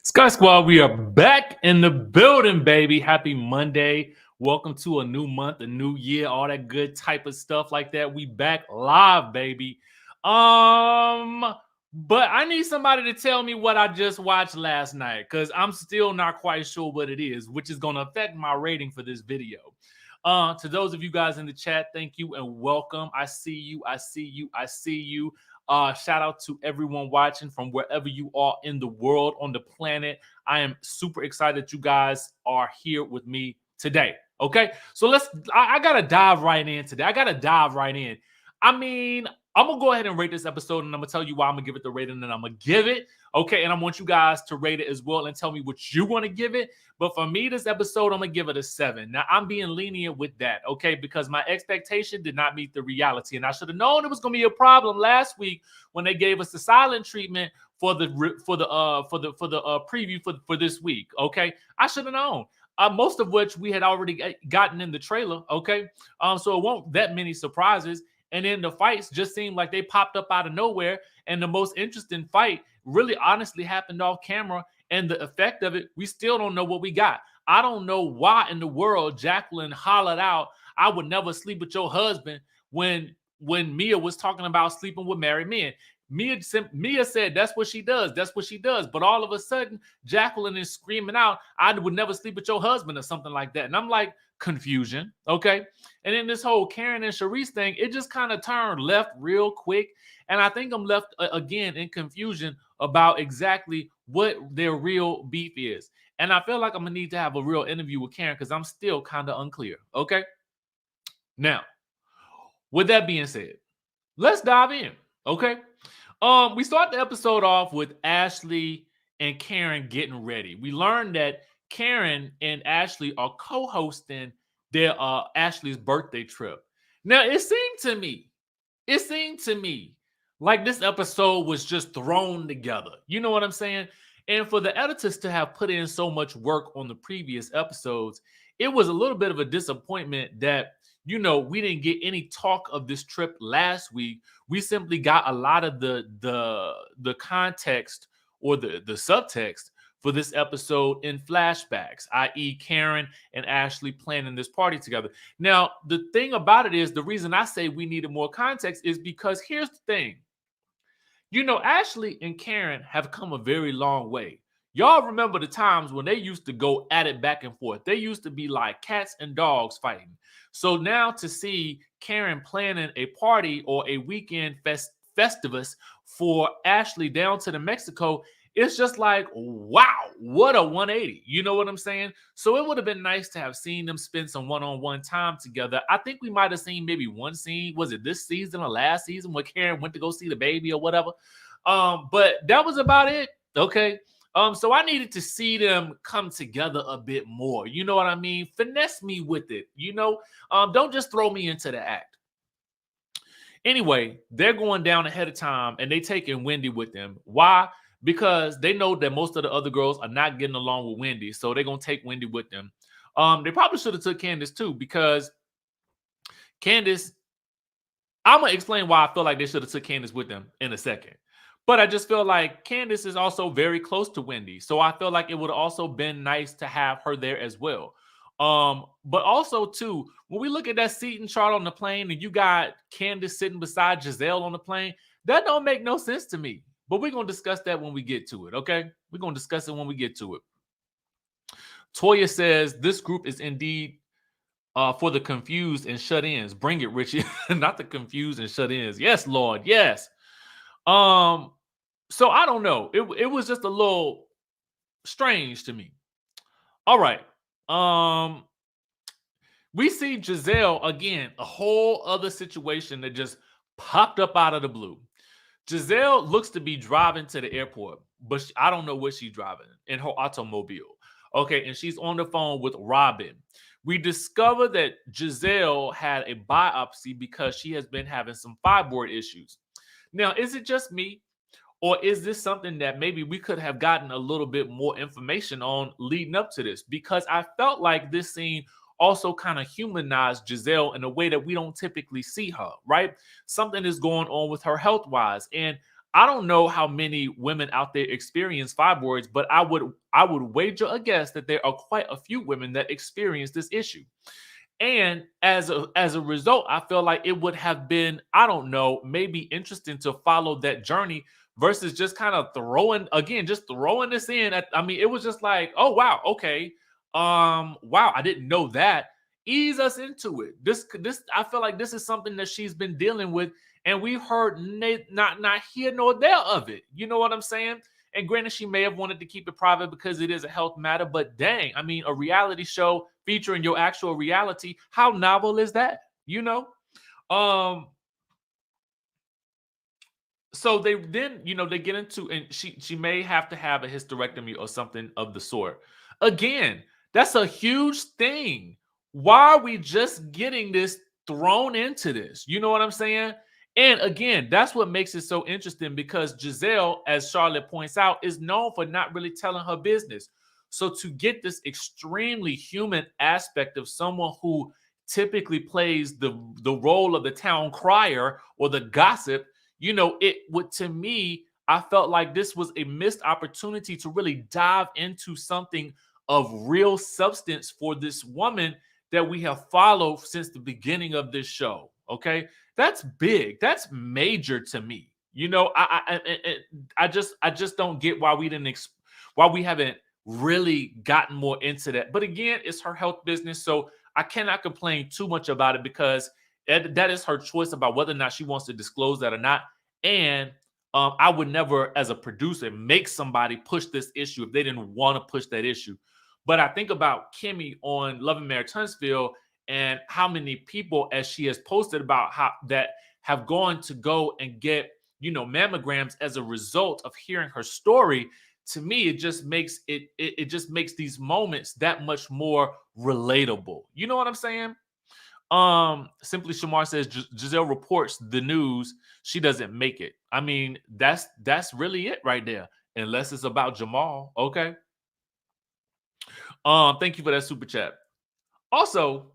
Sky Squad, we are back in the building, baby. Happy Monday. Welcome to a new month, a new year, all that good type of stuff like that. We back live, baby. But I need somebody to tell me what I just watched last night because I'm still not quite sure what it is, which is going to affect my rating for this video. To those of you guys in the chat, thank you and welcome. I see you. I see you. I see you. Shout out to everyone watching from wherever you are in the world, on the planet. I am super excited that you guys are here with me today. Okay, so I gotta dive right in today. I gotta dive right in. I mean, I'm gonna go ahead and rate this episode, and I'm gonna tell you why I'm gonna give it the rating, and I'm gonna give it. Okay, and I want you guys to rate it as well and tell me what you want to give it. But for me, this episode, I'm gonna give it a 7. Now, I'm being lenient with that, okay, because my expectation did not meet the reality, and I should have known it was gonna be a problem last week when they gave us the silent treatment for the preview for this week. Okay, I should have known. Most of which we had already gotten in the trailer. Okay, so it won't that many surprises. And then the fights just seemed like they popped up out of nowhere. And the most interesting fight really honestly happened off camera. And the effect of it, we still don't know what we got. I don't know why in the world Jacqueline hollered out, "I would never sleep with your husband," when Mia was talking about sleeping with married men. Mia said that's what she does. That's what she does. But all of a sudden, Jacqueline is screaming out, "I would never sleep with your husband," or something like that. And I'm like, confusion. Okay. And then this whole Karen and Charrisse thing, it just kind of turned left real quick. And I think I'm left again in confusion about exactly what their real beef is. And I feel like I'm going to need to have a real interview with Karen because I'm still kind of unclear. Okay. Now, with that being said, let's dive in. Okay. We start the episode off with Ashley and Karen getting ready. We learned that Karen and Ashley are co-hosting their Ashley's birthday trip. Now, it seemed to me like this episode was just thrown together. You know what I'm saying? And for the editors to have put in so much work on the previous episodes, it was a little bit of a disappointment that we didn't get any talk of this trip last week. We simply got a lot of the context or the subtext for this episode in flashbacks, i.e. Karen and Ashley planning this party together. Now, the thing about it is, the reason I say we needed more context is because here's the thing. Ashley and Karen have come a very long way. Y'all remember the times when they used to go at it back and forth. They used to be like cats and dogs fighting. So now to see Karen planning a party or a weekend festivus for Ashley down to the Mexico, it's just like, wow, what a 180. You know what I'm saying? So it would have been nice to have seen them spend some one-on-one time together. I think we might have seen maybe one scene. Was it this season or last season where Karen went to go see the baby or whatever? But that was about it. Okay. So I needed to see them come together a bit more. You know what I mean? Finesse me with it. Don't just throw me into the act. Anyway, they're going down ahead of time and they taking Wendy with them. Why? Because they know that most of the other girls are not getting along with Wendy. So they're going to take Wendy with them. They probably should have took Candace too, because Candace, I'm going to explain why I feel like they should have took Candace with them in a second. But I just feel like Candace is also very close to Wendy. So I feel like it would have also been nice to have her there as well. But also too, when we look at that seating chart on the plane and you got Candace sitting beside Gizelle on the plane, that don't make no sense to me. But we're going to discuss that when we get to it, okay? We're going to discuss it when we get to it. Toya says, this group is indeed for the confused and shut-ins. Bring it, Richie. Not the confused and shut-ins. Yes, Lord, yes. So I don't know. It was just a little strange to me. All right. We see Gizelle again, a whole other situation that just popped up out of the blue. Gizelle looks to be driving to the airport, but I don't know what she's driving in her automobile. Okay, and she's on the phone with Robyn. We discover that Gizelle had a biopsy because she has been having some fibroid issues. Now, is it just me? Or is this something that maybe we could have gotten a little bit more information on leading up to this? Because I felt like this scene also kind of humanized Gizelle in a way that we don't typically see her, right? Something is going on with her health-wise. And I don't know how many women out there experience fibroids, but I would wager a guess that there are quite a few women that experience this issue. And as a result, I feel like it would have been, I don't know, maybe interesting to follow that journey versus just kind of just throwing this in. I mean, it was just like, oh wow, okay, wow, I didn't know that. Ease us into it. This I feel like this is something that she's been dealing with, and we've heard not here nor there of it. You know what I'm saying? And granted, she may have wanted to keep it private because it is a health matter, but dang, I mean, a reality show featuring your actual reality, how novel is that? You know? So they then, they get into, and she may have to have a hysterectomy or something of the sort. Again, that's a huge thing. Why are we just getting this thrown into this? You know what I'm saying? And again, that's what makes it so interesting, because Gizelle, as Charlotte points out, is known for not really telling her business. So to get this extremely human aspect of someone who typically plays the role of the town crier or the gossip, it would, to me, I felt like this was a missed opportunity to really dive into something of real substance for this woman that we have followed since the beginning of this show. Okay, that's big. That's major to me. I just don't get why we why we haven't really gotten more into that. But again, it's her health business, so I cannot complain too much about it, because that is her choice about whether or not she wants to disclose that or not. And I would never, as a producer, make somebody push this issue if they didn't want to push that issue. But I think about Kimmy on Love and Marriage Huntsville, and how many people, as she has posted about, how that have gone to go and get, mammograms as a result of hearing her story. To me, it just makes it just makes these moments that much more relatable. You know what I'm saying? Simply Shamar says Gizelle reports the news, she doesn't make it. I mean, that's really it right there, unless it's about Jamal. Okay. Thank you for that super chat. Also,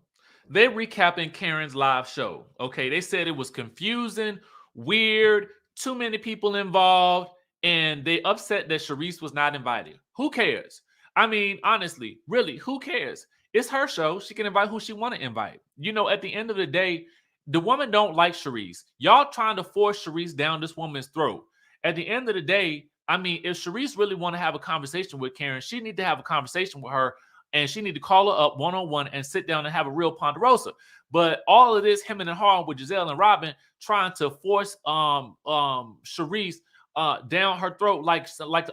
they're recapping Karen's live show. Okay, they said it was confusing, weird, too many people involved, and they upset that Charrisse was not invited. Who cares? I mean, honestly, really, who cares? It's her show. She can invite who she want to invite. At the end of the day, the woman don't like Charrisse. Y'all trying to force Charrisse down this woman's throat. At the end of the day, I mean, if Charrisse really want to have a conversation with Karen, she need to have a conversation with her, and she need to call her up one-on-one and sit down and have a real ponderosa. But all of this hemming and hawing with Gizelle and Robyn, trying to force Charrisse down her throat like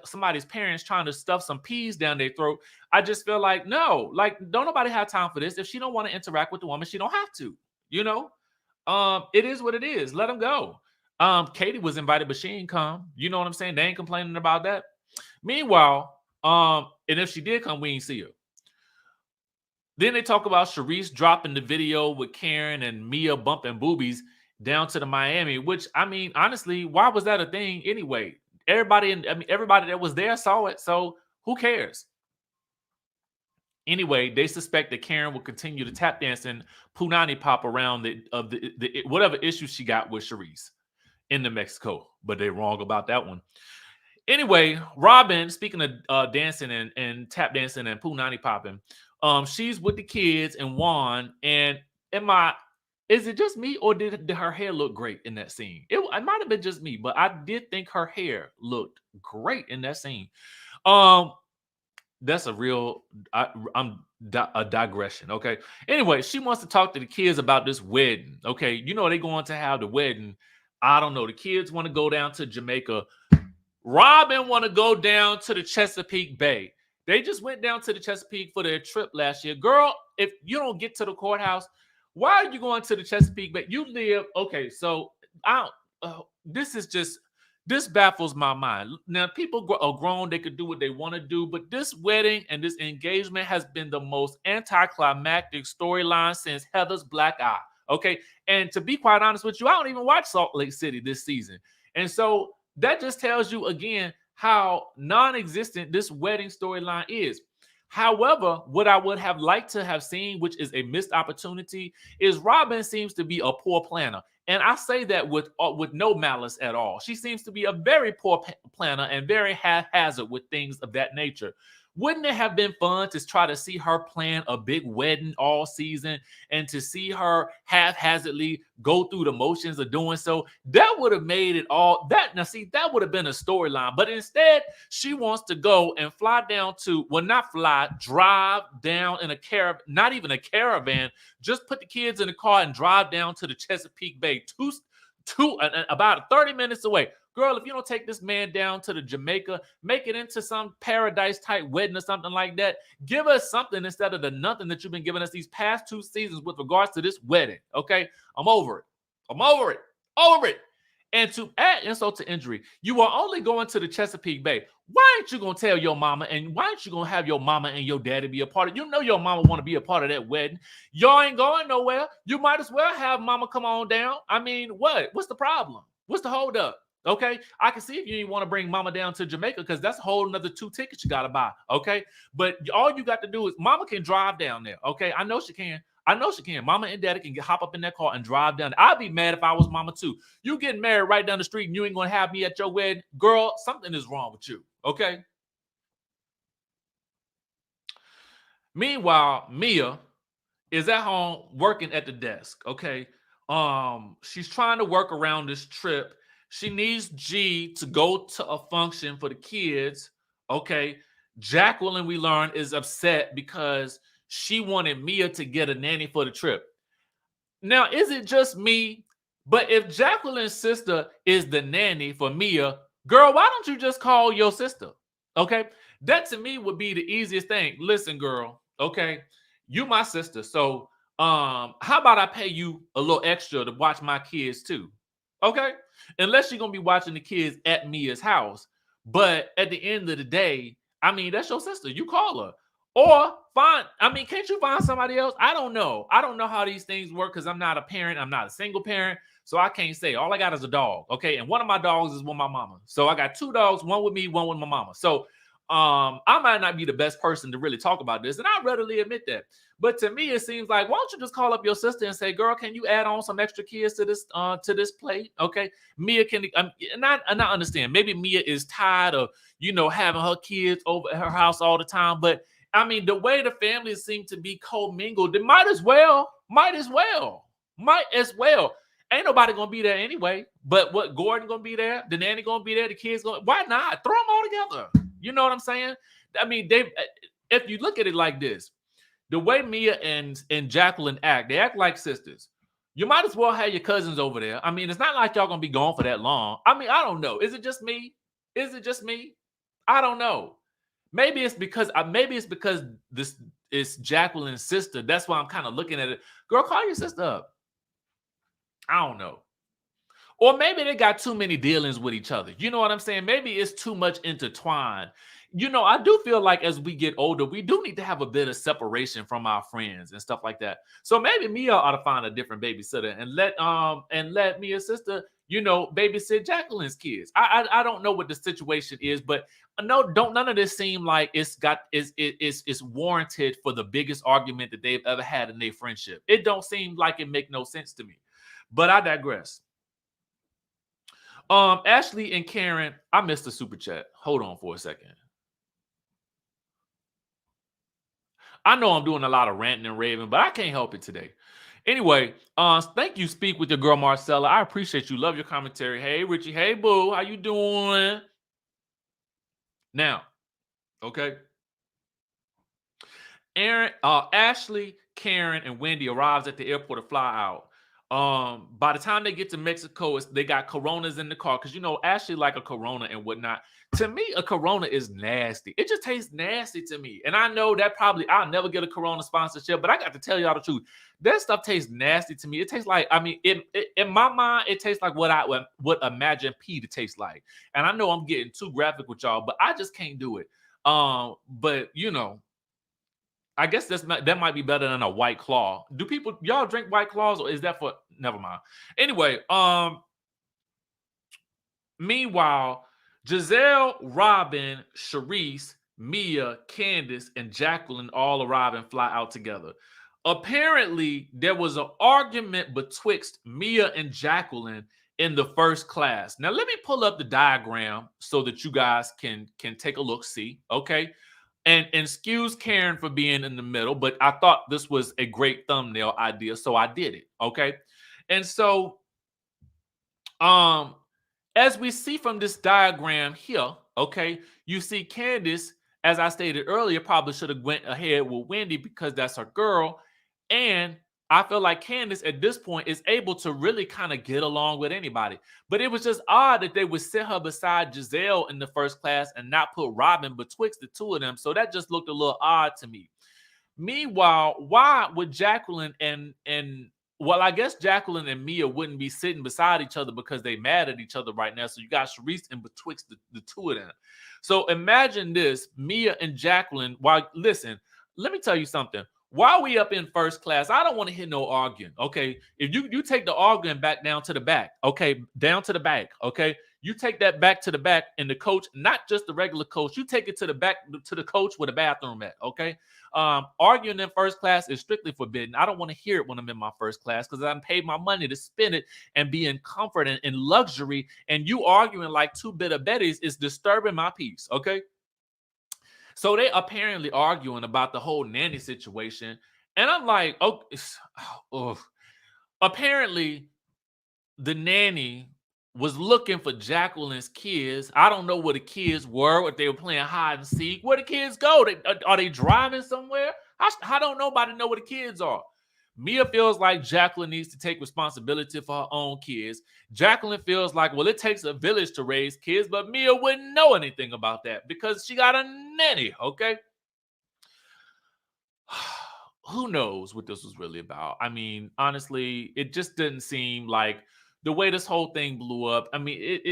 somebody's parents trying to stuff some peas down their throat. I just feel like, no, like, don't nobody have time for this. If she don't want to interact with the woman, she don't have to. It is what it is. Let them go. Katie was invited, but she ain't come. You know what I'm saying? They ain't complaining about that. Meanwhile, and if she did come, we ain't see her. Then they talk about Charrisse dropping the video with Karen and Mia bumping boobies down to the Miami, which, I mean, honestly, why was that a thing anyway? Everybody that was there saw it, so who cares? Anyway, they suspect that Karen will continue to tap dance and punani pop around the whatever issue she got with Charrisse in New Mexico, but they're wrong about that one. Anyway, Robyn, speaking of dancing and tap dancing and punani popping, she's with the kids and Juan. And is it just me, or did her hair look great in that scene? It might have been just me, but I did think her hair looked great in that scene. That's a real a digression. Okay. Anyway, she wants to talk to the kids about this wedding. Okay, they're going to have the wedding. I don't know. The kids want to go down to Jamaica. Robyn want to go down to the Chesapeake Bay. They just went down to the Chesapeake for their trip last year. Girl, if you don't get to the courthouse, why are you going to the Chesapeake Bay? You live, okay, so this baffles my mind. Now, people are grown, they could do what they want to do, but this wedding and this engagement has been the most anticlimactic storyline since Heather's Black Eye, okay? And to be quite honest with you, I don't even watch Salt Lake City this season. And so that just tells you again how non-existent this wedding storyline is. However, what I would have liked to have seen, which is a missed opportunity, is Robyn seems to be a poor planner. And I say that with no malice at all. She seems to be a very poor planner and very haphazard with things of that nature. Wouldn't it have been fun to try to see her plan a big wedding all season and to see her haphazardly go through the motions of doing so? That would have made it all that. Now, see, that would have been a storyline. But instead, she wants to go and fly down to, well, not fly, drive down in a caravan, not even a caravan, just put the kids in the car and drive down to the Chesapeake Bay, about 30 minutes away. Girl, if you don't take this man down to the Jamaica, make it into some paradise type wedding or something like that. Give us something instead of the nothing that you've been giving us these past 2 seasons with regards to this wedding. Okay, I'm over it. I'm over it. Over it. And to add insult to injury, you are only going to the Chesapeake Bay. Why ain't you gonna tell your mama, and why ain't you gonna have your mama and your daddy be a part of it? You know your mama want to be a part of that wedding. Y'all ain't going nowhere. You might as well have mama come on down. I mean, what? What's the problem? What's the holdup? Okay, I can see if you didn't want to bring mama down to Jamaica because that's a whole another 2 tickets you got to buy. Okay, but all you got to do is mama can drive down there. Okay, I know she can. I know she can. Mama and daddy can hop up in that car and drive down. I'd be mad if I was mama too. You getting married right down the street and you ain't going to have me at your wedding. Girl, something is wrong with you. Okay. Meanwhile, Mia is at home working at the desk. Okay. She's trying to work around this trip. She needs G to go to a function for the kids. Okay. Jacqueline, we learned, is upset because she wanted Mia to get a nanny for the trip. Now, is it just me? But if Jacqueline's sister is the nanny for Mia, girl, why don't you just call your sister? Okay. That to me would be the easiest thing. Listen, girl, okay, you my sister. So how about I pay you a little extra to watch my kids too? Okay. Unless you're gonna be watching the kids at Mia's house. But at the end of the day, I mean, that's your sister. You call her. Or find, I mean, can't you find somebody else? I don't know. I don't know how these things work because I'm not a parent. I'm not a single parent. So I can't say. All I got is a dog. Okay. And one of my dogs is with my mama. So I got 2 dogs, one with me, one with my mama. So I might not be the best person to really talk about this, and I readily admit that. But to me, it seems like, why don't you just call up your sister and say, "Girl, can you add on some extra kids to this plate?" Okay, Mia can, and I understand. Maybe Mia is tired of having her kids over at her house all the time. But I mean, the way the families seem to be commingled, it might as well. Ain't nobody gonna be there anyway. But what, Gordon gonna be there? The nanny gonna be there? The kids gonna? Why not? Throw them all together. You know what I'm saying? I mean, if you look at it like this, the way Mia and Jacqueline act, they act like sisters. You might as well have your cousins over there. I mean, it's not like y'all gonna be gone for that long. I mean, I don't know. Is it just me? I don't know. Maybe it's because this is Jacqueline's sister. That's why I'm kind of looking at it. Girl, call your sister up. I don't know. Or maybe they got too many dealings with each other. You know what I'm saying? Maybe it's too much intertwined. I do feel like as we get older, we do need to have a bit of separation from our friends and stuff like that. So maybe Mia ought to find a different babysitter and let Mia's sister, babysit Jacqueline's kids. I don't know what the situation is, but none of this seem like it's warranted for the biggest argument that they've ever had in their friendship. It don't seem like it make no sense to me. But I digress. Ashley and Karen, I missed the super chat. Hold on for a second. I know I'm doing a lot of ranting and raving, but I can't help it today. Anyway, thank you, Speak with your girl Marcella. I appreciate you. Love your commentary. Hey, Richie. Hey, boo. How you doing? Now, okay. Ashley, Karen, and Wendy arrives at the airport to fly out. By the time they get to Mexico, they got Coronas in the car because Ashley like a Corona and whatnot. To me, a Corona is nasty. It just tastes nasty to me, and I know that probably I'll never get a Corona sponsorship, but I got to tell y'all the truth. That stuff tastes nasty to me. It tastes like, I mean, in my mind, it tastes like what I would imagine pee to taste like. And I know I'm getting too graphic with y'all, but I just can't do it. But I guess that might be better than a White Claw. Do y'all drink White Claws, or is that for? Never mind. Anyway, meanwhile, Gizelle, Robyn, Charrisse, Mia, Candace, and Jacqueline all arrive and fly out together. apparently there was an argument betwixt Mia and Jacqueline in the first class. Now let me pull up the diagram so that you guys can take a look, see, okay? And excuse Karen for being in the middle, but I thought this was a great thumbnail idea, so I did it, okay? And so um as we see from this diagram here, okay, you see Candace, as I stated earlier, probably should have went ahead with Wendy because that's her girl. And I feel like Candace at this point is able to really kind of get along with anybody. But it was just odd that they would sit her beside Gizelle in the first class and not put Robyn betwixt the two of them. So that just looked a little odd to me. Meanwhile, why would Jacqueline and well, I guess Jacqueline and Mia wouldn't be sitting beside each other because they mad at each other right now. So you got Charrisse in betwixt the two of them. So imagine this, Mia and Jacqueline. While listen, let me tell you something. While we up in first class, I don't want to hear no arguing. Okay. If you take the arguing back down to the back, okay, down to the back, okay. You take that back to the back, and the coach, not just the regular coach, you take it to the back to the coach with a bathroom at, okay? Arguing in first class is strictly forbidden. I don't want to hear it when I'm in my first class because I'm paid my money to spend it and be in comfort and in luxury. And you arguing like two bitter betties is disturbing my peace, okay? So they apparently arguing about the whole nanny situation. And I'm like, oh, apparently the nanny was looking for Jacqueline's kids. I don't know where the kids were, if they were playing hide and seek. Where the kids go? Are they driving somewhere? How don't nobody know where the kids are? Mia feels like Jacqueline needs to take responsibility for her own kids. Jacqueline feels like, well, it takes a village to raise kids, but Mia wouldn't know anything about that because she got a nanny, okay? Who knows what this was really about? I mean, honestly, it just didn't seem like the way this whole thing blew up. I mean,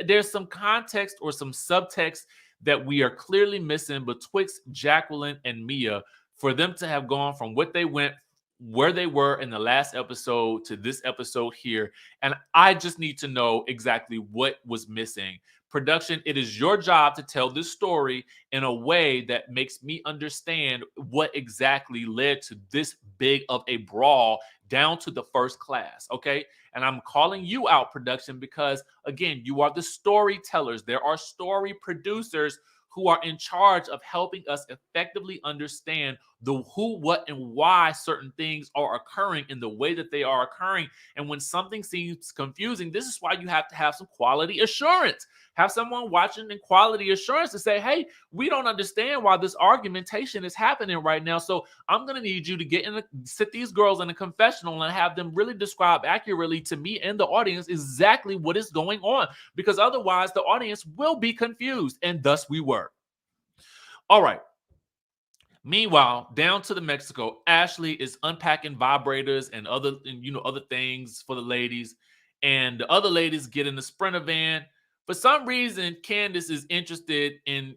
there's some context or some subtext that we are clearly missing betwixt Jacqueline and Mia for them to have gone from what they went where they were in the last episode to this episode here. And I just need to know exactly what was missing. Production, it is your job to tell this story in a way that makes me understand what exactly led to this big of a brawl down to the first class, okay? And I'm calling you out, production, because again, you are the storytellers. There are story producers who are in charge of helping us effectively understand the who, what, and why certain things are occurring in the way that they are occurring. And when something seems confusing, this is why you have to have some quality assurance. Have someone watching in quality assurance to say, hey, we don't understand why this argumentation is happening right now. So I'm going to need you to sit these girls in a confessional and have them really describe accurately to me and the audience exactly what is going on. Because otherwise the audience will be confused, and thus we were. All right. Meanwhile, down to the Mexico, Ashley is unpacking vibrators and other things for the ladies. And the other ladies get in the Sprinter van. For some reason, Candace is interested in,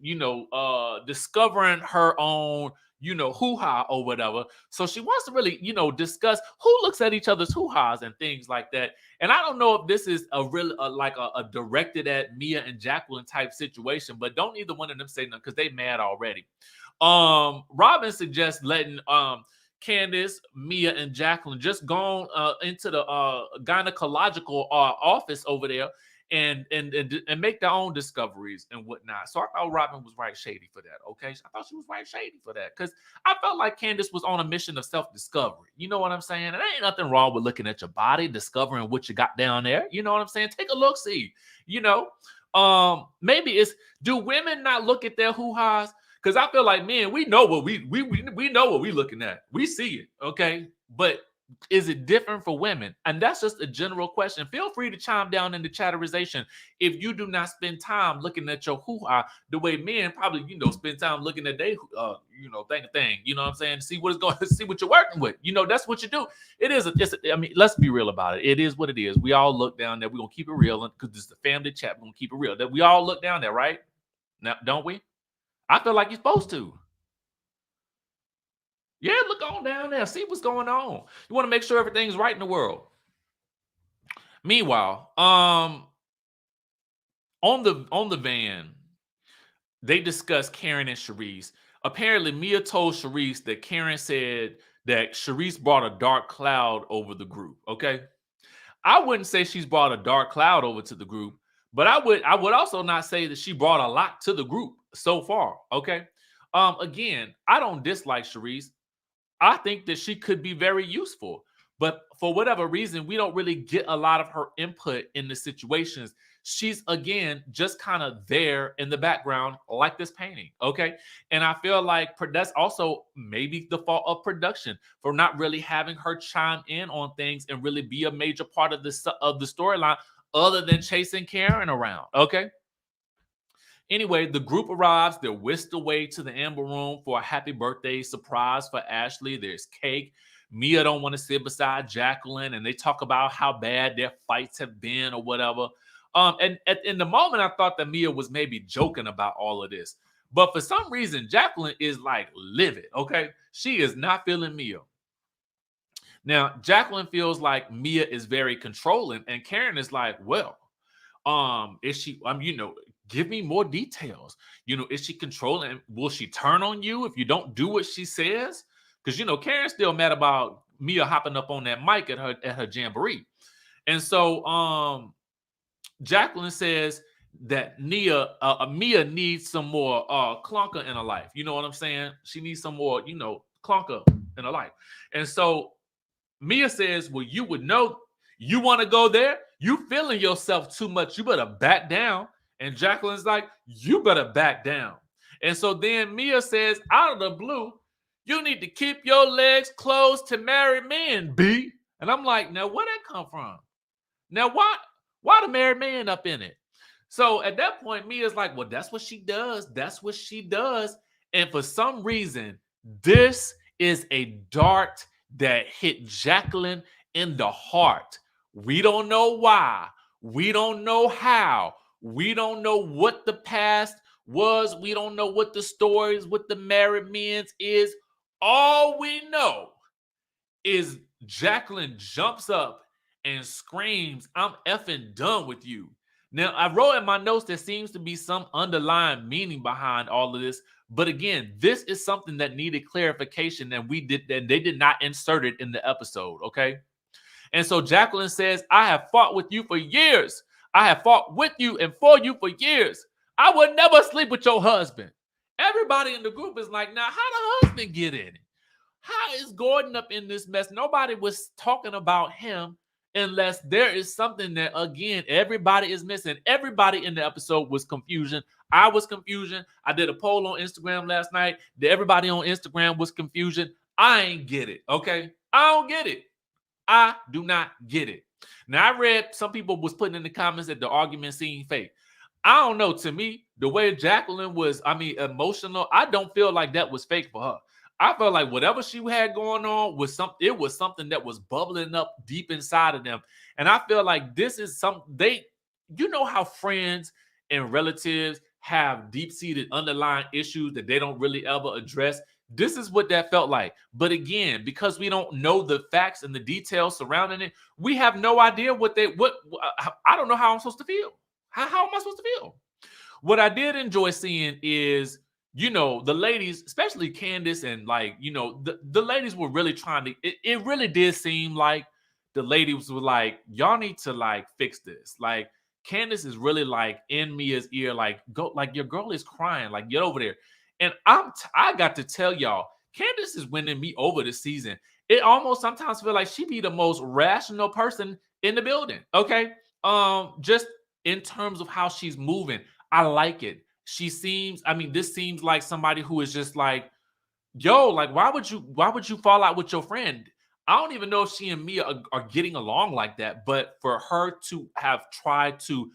discovering her own, hoo-ha or whatever. So she wants to really, discuss who looks at each other's hoo-has and things like that. And I don't know if this is a real, a directed at Mia and Jacqueline type situation, but don't either one of them say nothing because they mad already. Robyn suggests letting Candace, Mia, and Jacqueline just go into the gynecological office over there and make their own discoveries and whatnot. So I thought Robyn was right shady for that. Okay, I thought she was right shady for that because I felt like Candace was on a mission of self-discovery. You know what I'm saying? And there ain't nothing wrong with looking at your body, discovering what you got down there. You know what I'm saying? Take a look, see. Maybe it's, do women not look at their hoo-has? Because I feel like, man, we know what we know what we're looking at. We see it, okay? But is it different for women? And that's just a general question. Feel free to chime down in the chatterization if you do not spend time looking at your hoo-ha the way men probably, spend time looking at their, thing. You know what I'm saying? See what is going, see what you're working with. That's what you do. It is. Let's be real about it. It is what it is. We all look down there. We're gonna keep it real because this is the family chat. We're gonna keep it real. That we all look down there, right? Now, don't we? I feel like you're supposed to. Yeah, look on down there. See what's going on. You want to make sure everything's right in the world. Meanwhile, on the van, they discuss Karen and Charrisse. Apparently, Mia told Charrisse that Karen said that Charrisse brought a dark cloud over the group. Okay. I wouldn't say she's brought a dark cloud over to the group, but I would also not say that she brought a lot to the group so far. Okay. Again, I don't dislike Charrisse. I think that she could be very useful. But for whatever reason, we don't really get a lot of her input in the situations. She's, again, just kind of there in the background, like this painting. Okay. And I feel like that's also maybe the fault of production for not really having her chime in on things and really be a major part of the storyline other than chasing Karen around. Okay. Anyway, the group arrives. They're whisked away to the Amber Room for a happy birthday surprise for Ashley. There's cake. Mia don't want to sit beside Jacqueline, and they talk about how bad their fights have been or whatever. And in the moment, I thought that Mia was maybe joking about all of this. But for some reason, Jacqueline is like livid, okay? She is not feeling Mia. Now, Jacqueline feels like Mia is very controlling, and Karen is like, well, is she, give me more details. Is she controlling? Will she turn on you if you don't do what she says? Because Karen's still mad about Mia hopping up on that mic at her jamboree. And so Jacqueline says that Mia needs some more clunker in her life. You know what I'm saying? She needs some more, clunker in her life. And so Mia says, well, you would know. You want to go there? You feeling yourself too much. You better back down. And Jacqueline's like, you better back down. And so then Mia says, out of the blue, you need to keep your legs closed to married men, B. And I'm like, now where that come from? Now why the married man up in it? So at that point, Mia's like, well, that's what she does. That's what she does. And for some reason, this is a dart that hit Jacqueline in the heart. We don't know why. We don't know how. We don't know what the past was. We don't know what the stories with the married men is. All we know is Jacqueline jumps up and screams, I'm effing done with you. Now, I wrote in my notes there seems to be some underlying meaning behind all of this. But again, this is something that needed clarification, and they did not insert it in the episode, okay? And so Jacqueline says, I have fought with you for years. I have fought with you and for you for years. I would never sleep with your husband. Everybody in the group is like, now, how the husband get in it? How is Gordon up in this mess? Nobody was talking about him unless there is something that, again, everybody is missing. Everybody in the episode was confusion. I was confusion. I did a poll on Instagram last night. Everybody on Instagram was confusion. I ain't get it, okay? I don't get it. I do not get it. Now, I read some people was putting in the comments that the argument seemed fake. I don't know. To me, the way Jacqueline was, emotional, I don't feel like that was fake for her. I felt like whatever she had going on was something that was bubbling up deep inside of them. And I feel like this is how friends and relatives have deep-seated underlying issues that they don't really ever address. This is what that felt like. But again, because we don't know the facts and the details surrounding it, we have no idea I don't know how I'm supposed to feel. How am I supposed to feel? What I did enjoy seeing is, the ladies, especially Candace and the ladies were really trying to, it really did seem like the ladies were like, y'all need to fix this. Like Candace is really in Mia's ear, go, your girl is crying, get over there. And I got to tell y'all, Candace is winning me over this season. It almost sometimes feel like she be the most rational person in the building. Okay. Just in terms of how she's moving, I like it. She seems, this seems like somebody who is just like, yo, why would you fall out with your friend? I don't even know if she and Mia are getting along like that, but for her to have tried to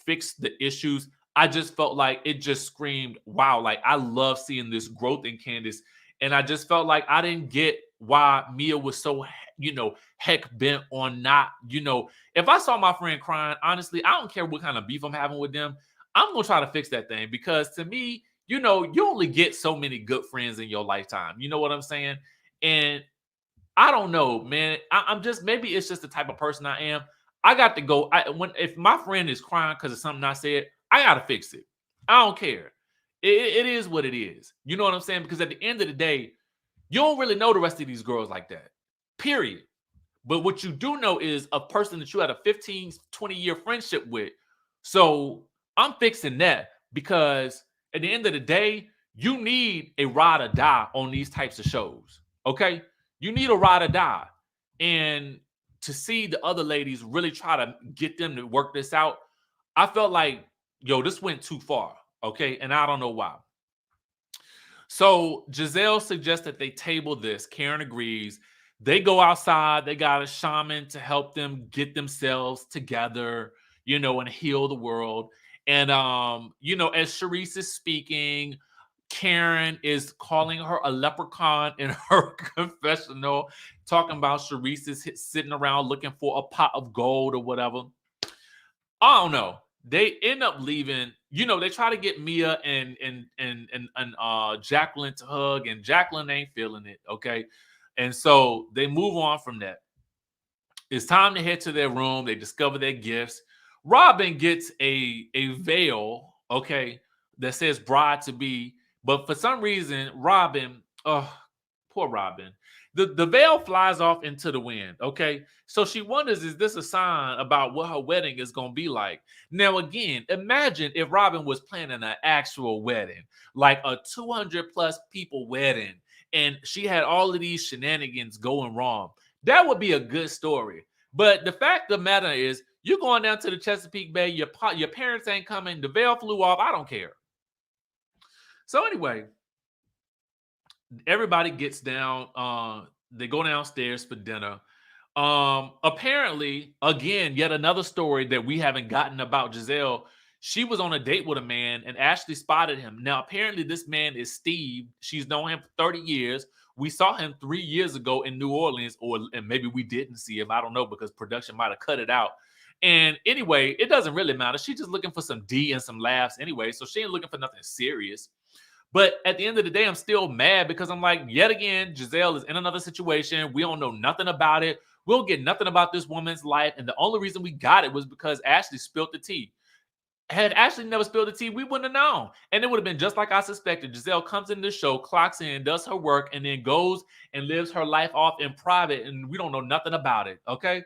fix the issues, I just felt like it just screamed, wow, I love seeing this growth in Candace. And I just felt like I didn't get why Mia was so, heck bent on not, if I saw my friend crying, honestly, I don't care what kind of beef I'm having with them. I'm going to try to fix that thing because to me, you only get so many good friends in your lifetime. You know what I'm saying? And I don't know, man. I'm just, maybe it's just the type of person I am. I got to go. If my friend is crying because of something I said, I got to fix it. I don't care. It is what it is. You know what I'm saying? Because at the end of the day, You don't really know the rest of these girls like that, period. But what you do know is a person that you had a 15, 20-year friendship with. So I'm fixing that because at the end of the day, you need a ride or die on these types of shows. Okay? You need a ride or die. And to see the other ladies really try to get them to work this out, I felt like, yo, this went too far. Okay? And I don't know why. So Gizelle suggests that they table this. Karen agrees. They go outside. They got a shaman to help them get themselves together, and heal the world. And as Charrisse is speaking, Karen is calling her a leprechaun in her confessional, talking about Charrisse is sitting around looking for a pot of gold or whatever. I don't know. They end up leaving. They try to get Mia and Jacqueline to hug, and Jacqueline ain't feeling it. Okay. And so they move on from that. It's time to head to their room. They discover their gifts. Robyn gets a veil, okay, that says bride to be. But for some reason, Robyn, poor Robyn, the veil flies off into the wind, okay? So she wonders, is this a sign about what her wedding is going to be like? Now, again, imagine if Robyn was planning an actual wedding, like a 200+ people wedding, and she had all of these shenanigans going wrong. That would be a good story. But the fact of the matter is, you're going down to the Chesapeake Bay, your parents ain't coming, the veil flew off, I don't care. So anyway, everybody gets down. They go downstairs for dinner. Apparently, again, yet another story that we haven't gotten about Gizelle. She was on a date with a man and Ashley spotted him. Now, apparently, this man is Steve. She's known him for 30 years. We saw him 3 years ago in New Orleans, and maybe we didn't see him. I don't know, because production might have cut it out. And anyway, it doesn't really matter. She's just looking for some D and some laughs anyway. So she ain't looking for nothing serious. But at the end of the day, I'm still mad because I'm like, yet again, Gizelle is in another situation. We don't know nothing about it. We'll get nothing about this woman's life. And the only reason we got it was because Ashley spilled the tea. Had Ashley never spilled the tea, we wouldn't have known. And it would have been just like I suspected. Gizelle comes in the show, clocks in, does her work, and then goes and lives her life off in private. And we don't know nothing about it. Okay.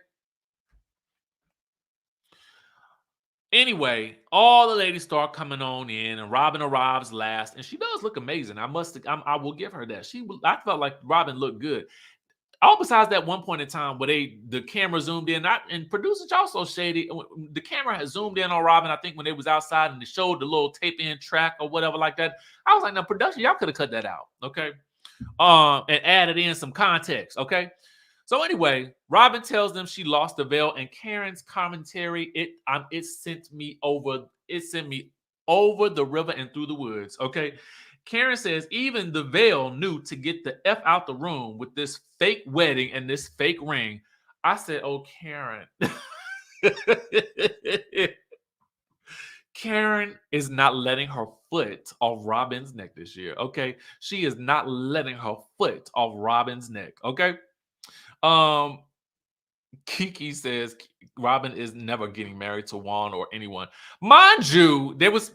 Anyway, all the ladies start coming on in, and Robyn arrives last, and she does look amazing. I will give her that. I felt like Robyn looked good. All besides that one point in time where the camera zoomed in, and producers also shady. The camera had zoomed in on Robyn, I think, when they was outside and they showed the little tape-in track or whatever like that. I was like, now production, y'all could have cut that out, okay? And added in some context, okay? So anyway, Robyn tells them she lost the veil, and Karen's commentary, it sent me over the river and through the woods. Okay. Karen says even the veil knew to get the F out the room with this fake wedding and this fake ring. I said, oh, Karen. Karen is not letting her foot off Robyn's neck this year. Okay. She is not letting her foot off Robyn's neck. Okay. Kiki says Robyn is never getting married to Juan or anyone. Mind you, there was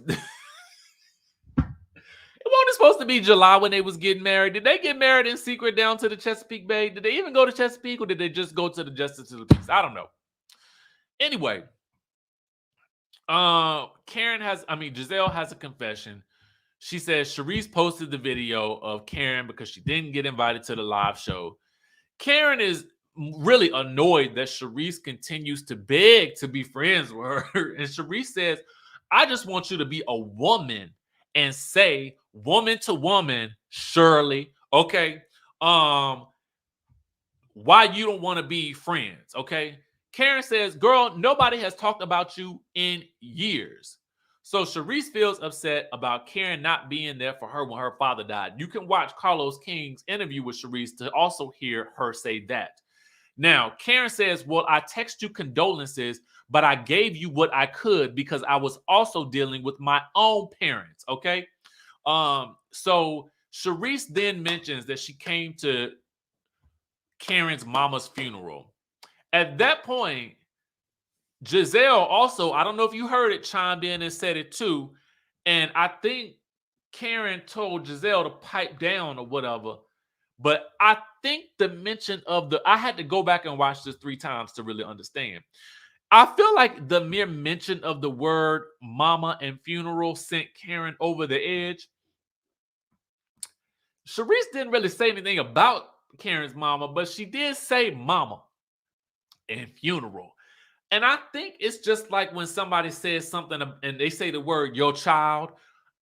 it wasn't supposed to be July when they was getting married. Did they get married in secret down to the Chesapeake Bay? Did they even go to Chesapeake, or did they just go to the Justice of the Peace? I don't know. Anyway, Gizelle has a confession. She says Charrisse posted the video of Karen because she didn't get invited to the live show. Karen is really annoyed that Charrisse continues to beg to be friends with her. And Charrisse says, I just want you to be a woman and say woman to woman, Shirley, okay, why you don't want to be friends, okay? Karen says, girl, nobody has talked about you in years. So Charrisse feels upset about Karen not being there for her when her father died. You can watch Carlos King's interview with Charrisse to also hear her say that. Now, Karen says, well, I text you condolences, but I gave you what I could because I was also dealing with my own parents, okay? So Charrisse then mentions that she came to Karen's mama's funeral. At that point, Gizelle also, I don't know if you heard it, chimed in and said it too. And I think Karen told Gizelle to pipe down or whatever. But I think the mention of I had to go back and watch this 3 times to really understand. I feel like the mere mention of the word mama and funeral sent Karen over the edge. Charrisse didn't really say anything about Karen's mama, but she did say mama and funeral. And I think it's just like when somebody says something and they say the word your child.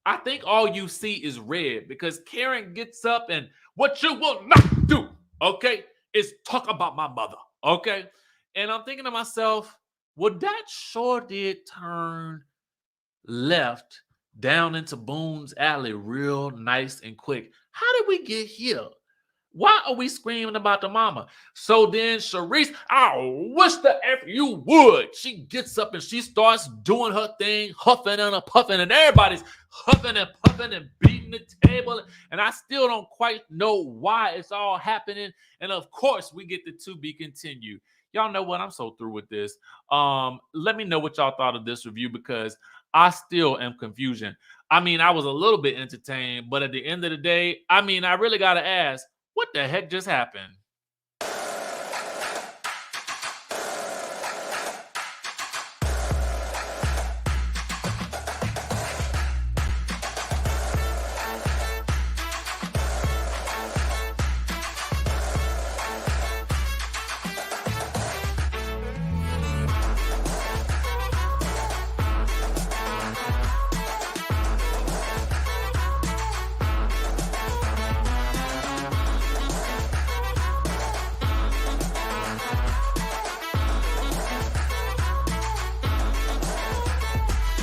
I think all you see is red because Karen gets up and what you will not do, okay, is talk about my mother, okay? And I'm thinking to myself, well, that sure did turn left down into Boone's Alley real nice and quick. How did we get here? Why are we screaming about the mama? So then Charrisse, I wish the F you would. She gets up and she starts doing her thing, huffing and puffing, and everybody's huffing and puffing and beating the table. And I still don't quite know why it's all happening. And of course, we get the to be continued. Y'all know what? I'm so through with this. Let me know what y'all thought of this review because I still am confusion. I mean, I was a little bit entertained, but at the end of the day, I mean, I really got to ask, what the heck just happened?